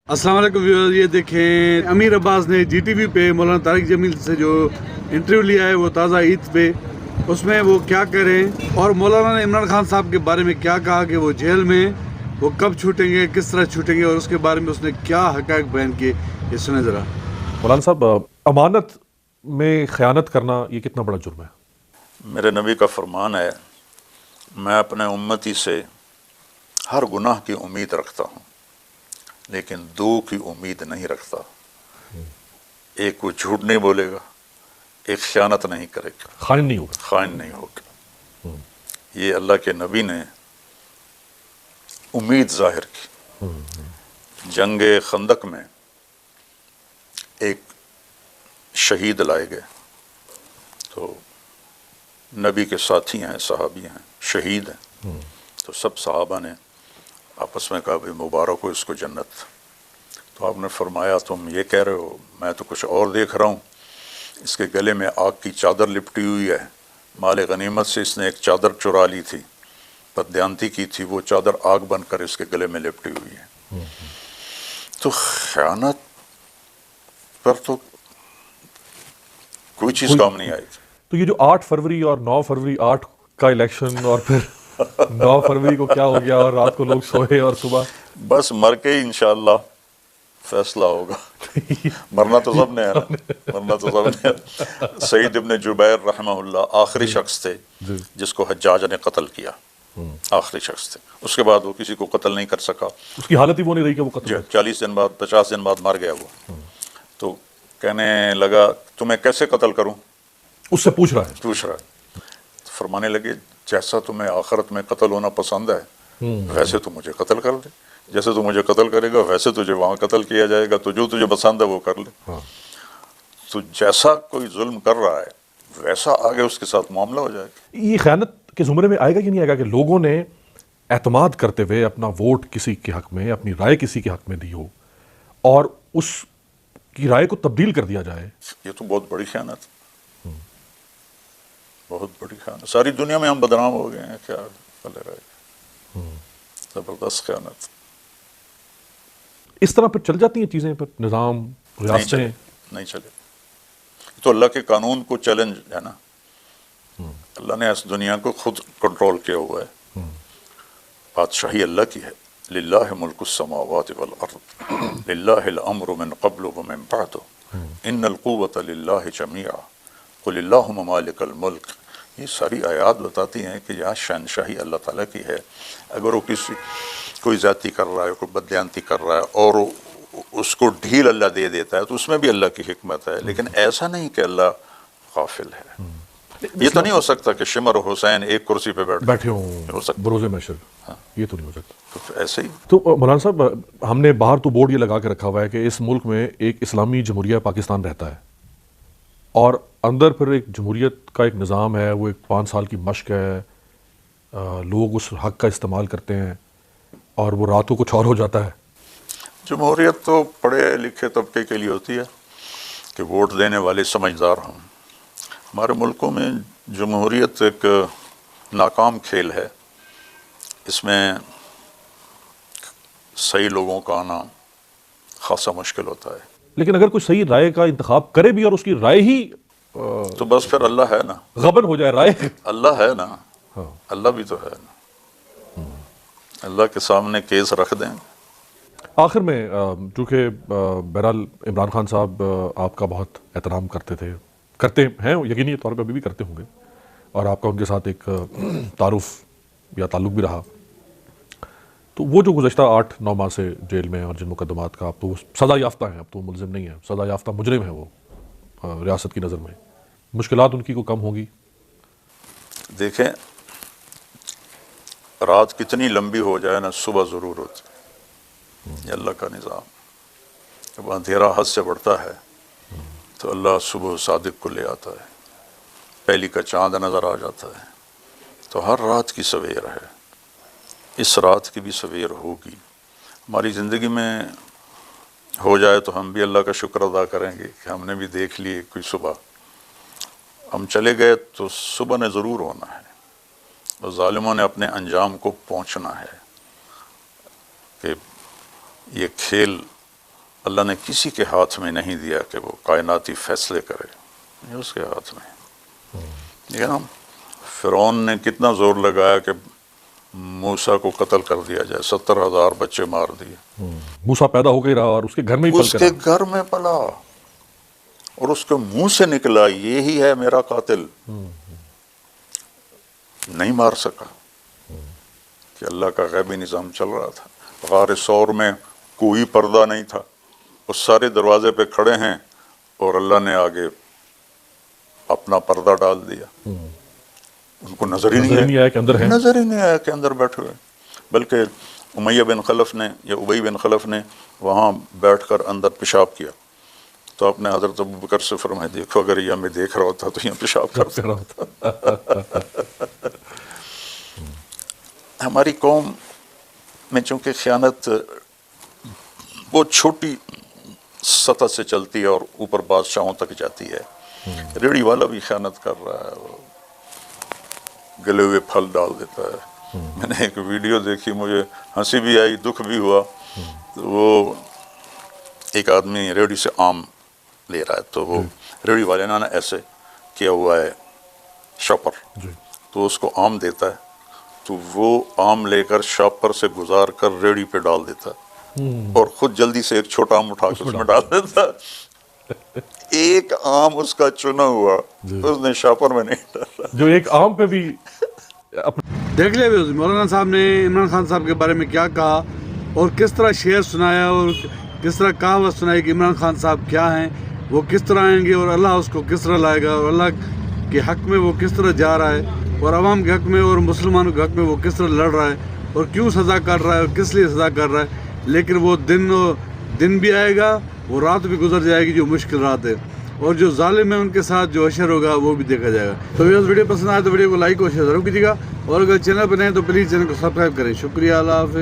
अस्सलाम वालेकुम व्यूअर्स, ये देखें अमीर अब्बास ने GTV पे मौलाना तारिक जमील से जो इंटरव्यू लिया है वो ताज़ा ईद पे, उसमें वो क्या करें और मौलाना ने इमरान खान साहब के बारे में क्या कहा कि वो जेल में वो कब छूटेंगे, किस तरह छूटेंगे और उसके बारे में उसने क्या हक़ाइक़ बयान किए, ये सुने ज़रा। मौलाना साहब, अमानत में ख़यानत करना ये कितना बड़ा जुर्म है? मेरे नबी का फरमान है, मैं अपने उम्मती से हर गुनाह की उम्मीद रखता हूँ लेकिन दो की उम्मीद नहीं रखता। एक वो झूठ नहीं बोलेगा, एक ख़यानत नहीं करेगा, खाइन नहीं होगा। खाइन नहीं होगा। ये अल्लाह के नबी ने उम्मीद ज़ाहिर की। जंगे खंदक में एक शहीद लाए गए, तो नबी के साथी हैं, सहाबी हैं, शहीद हैं, तो सब सहाबा ने आपस में कहा, भाई मुबारक हो इसको जन्नत। तो आपने फरमाया, तुम ये कह रहे हो, मैं तो कुछ और देख रहा हूँ। इसके गले में आग की चादर लिपटी हुई है, माल गनीमत से इसने एक चादर चुरा ली थी, बददियानती की थी, वो चादर आग बनकर इसके गले में लिपटी हुई है। तो ख़यानत पर तो कोई चीज़ काम नहीं आई। तो ये जो 8 फरवरी और 9 फरवरी 8 का इलेक्शन और फिर 9 फरवरी को क्या हो गया और रात को लोग सोए और सुबह बस मर के इंशाअल्लाह फैसला होगा। मरना तो सब ने है ना, मरना तो सब ने है। सईद इब्न जुबैर रहमहुल्लाह आखिरी शख्स थे जिसको हज्जाज ने कत्ल किया, आखिरी शख्स थे। उसके बाद वो किसी को कत्ल नहीं कर सका। उसकी हालत ही वो नहीं रही कि वो कत्ल 40 दिन बाद 50 दिन बाद मर गया वो। तो कहने लगा, तुम्हें कैसे कत्ल करूं? उससे पूछ रहा है। तो फरमाने लगे, जैसा तुम्हें आखिरत में कत्ल होना पसंद है वैसे तो मुझे कत्ल कर ले, जैसे तू मुझे कत्ल करेगा वैसे तुझे वहाँ कत्ल किया जाएगा, तो जो तुझे पसंद है वो कर ले। तो जैसा कोई जुल्म कर रहा है वैसा आगे उसके साथ मामला हो जाएगा। ये ख़यानत के ज़ुमरे में आएगा कि नहीं आएगा कि लोगों ने एतमाद करते हुए अपना वोट किसी के हक़ में, अपनी राय किसी के हक़ में दी हो और उसकी राय को तब्दील कर दिया जाए? ये तो बहुत बड़ी ख़यानत, बहुत बड़ी ख़यानत। सारी दुनिया में हम बदनाम हो गए हैं, क्या भले रहे। ज़बरदस्त ख़यानत। इस तरह पर चल जाती हैं चीज़ें, पर निज़ाम रियासतें नहीं चले। तो अल्लाह के कानून को चैलेंज है ना। अल्लाह ने इस दुनिया को खुद कंट्रोल किया हुआ है। बादशाही अल्लाह की है। लिल्लाहि मुल्कुस समावाति वल अर्द लिल्लाहिल अम्रु मिन क़ब्लु व मिन बअदु इन्नल क़ुव्वता लिल्लाहि जमीआ क़ुल अल्लाहुम्मा मालिकल मुल्क। ये सारी आयात बताती हैं कि यहाँ शहनशाही अल्लाह ताला की है। अगर वो कोई ज़्यादती कर रहा है, कोई बददियानती कर रहा है और उसको ढील अल्लाह दे देता है, तो उसमें भी अल्लाह की हिकमत है। लेकिन ऐसा नहीं कि अल्लाह गाफिल है। ये तो नहीं हो सकता कि शिमर हुसैन एक कुर्सी पे बैठे हो बरोज़े महशर। ये तो नहीं हो सकता। तो ऐसे ही तो मौलाना साहब, हमने बाहर तो बोर्ड ये लगा के रखा हुआ है कि इस मुल्क में एक इस्लामी जमहूरिया पाकिस्तान रहता है और अंदर फिर एक जमहूरियत का एक निज़ाम है, वो एक 5 साल की मश्क है, लोग उस हक़ का इस्तेमाल करते हैं और वो रात को कुछ और हो जाता है। जमहूरियत तो पढ़े लिखे तबके के लिए होती है कि वोट देने वाले समझदार हों। हमारे मुल्कों में जमहूरियत एक नाकाम खेल है। इसमें सही लोगों का आना खासा मुश्किल होता है। लेकिन अगर कोई सही राय का इंतखाब करे भी और उसकी राय ही तो बस फिर अल्लाह है ना, गबन हो जाए राय, अल्लाह है ना। अल्लाह भी तो है ना। अल्लाह के सामने केस रख दें। आखिर में चूँकि बहरहाल इमरान खान साहब आपका बहुत एहतराम करते हैं, यकीनी तौर पर अभी भी करते होंगे, और आपका उनके साथ एक तारुफ या ताल्लुक़ भी रहा। तो वो जो गुज़श्ता 8-9 माह से जेल में और जिन मुकदमात का, आप तो सज़ा याफ्ता हैं, अब तो मुलज़िम नहीं है, सज़ा याफ्ता मुजरिम है वो रियासत की नज़र में, मुश्किलात उनकी को कम होगी? देखें, रात कितनी लंबी हो जाए ना, सुबह ज़रूर होती है। ये अल्लाह का निज़ाम। जब अंधेरा हद से बढ़ता है तो अल्लाह सुबह सादिक को ले आता है, पहली का चाँद नज़र आ जाता है। तो हर रात की सवेर है, इस रात की भी सवेर होगी। हमारी ज़िंदगी में हो जाए तो हम भी अल्लाह का शुक्र अदा करेंगे कि हमने भी देख लिए कोई सुबह। हम चले गए तो सुबह ने ज़रूर होना है और ज़ालिमों ने अपने अंजाम को पहुँचना है कि ये खेल اللہ نے کسی کے ہاتھ میں نہیں دیا کہ وہ کائناتی فیصلے کرے، یہ اس کے ہاتھ میں۔ لیکن ہم فرعون نے کتنا زور لگایا کہ موسیٰ کو قتل کر دیا جائے، 70,000 بچے مار دیے۔ موسیٰ پیدا ہو گئی رہا اور اس کے گھر میں ہی اس پل کے کر گھر میں پلا اور اس کے منہ سے نکلا یہی ہے میرا قاتل، نہیں مار سکا کہ اللہ کا غیبی نظام چل رہا تھا۔ غار ثور میں کوئی پردہ نہیں تھا، وہ سارے دروازے پہ کھڑے ہیں اور اللہ نے آگے اپنا پردہ ڈال دیا، ان کو نظر ہی نہیں آیا کہ اندر ہے، نظر ہی نہیں آیا کہ اندر بیٹھے ہوئے۔ بلکہ امیہ بن خلف نے یا ابی بن خلف نے وہاں بیٹھ کر اندر پیشاب کیا تو آپ نے حضرت ابوبکر سے فرمایا دیکھو اگر یہ ہمیں دیکھ رہا ہوتا تو یہ پیشاب کر رہا ہوتا۔ ہماری قوم میں چونکہ خیانت بہت چھوٹی سطح سے چلتی ہے اور اوپر بادشاہوں تک جاتی ہے، ریڑھی والا بھی خیانت کر رہا ہے، وہ گلے ہوئے پھل ڈال دیتا ہے۔ میں نے ایک ویڈیو دیکھی، مجھے ہنسی بھی آئی دکھ بھی ہوا۔ وہ ایک آدمی ریڑھی سے آم لے رہا ہے تو وہ ریڑھی والے نے ایسے کیا ہوا ہے شاپر، تو اس کو آم دیتا ہے تو وہ آم لے کر شاپر سے گزار کر ریڑھی پہ ڈال دیتا اور خود جلدی سے ایک چھوٹا آم اٹھا کے اس میں ڈال دیتا۔ ایک آم اس کا چنا ہوا اس نے شاپر میں نہیں ڈالا، جو ایک آم پہ بھی دیکھ لیا مولانا صاحب نے عمران خان صاحب کے بارے میں کیا کہا اور کس طرح شعر سنایا اور کس طرح کہاوت سنائی کہ عمران خان صاحب کیا ہیں، وہ کس طرح آئیں گے اور اللہ اس کو کس طرح لائے گا، اور اللہ کے حق میں وہ کس طرح جا رہا ہے اور عوام کے حق میں اور مسلمانوں کے حق میں وہ کس طرح لڑ رہا ہے اور کیوں سزا کر رہا ہے اور کس لیے سزا کر رہا ہے۔ لیکن وہ دن بھی آئے گا، وہ رات بھی گزر جائے گی جو مشکل رات ہے، اور جو ظالم ہے ان کے ساتھ جو حشر ہوگا وہ بھی دیکھا جائے گا۔ تو ویڈیو پسند آئے تو ویڈیو کو لائک اور شیئر ضرور کیجیے گا، اور اگر چینل پہ نئے تو پلیز چینل کو سبسکرائب کریں۔ شکریہ، اللہ حافظ۔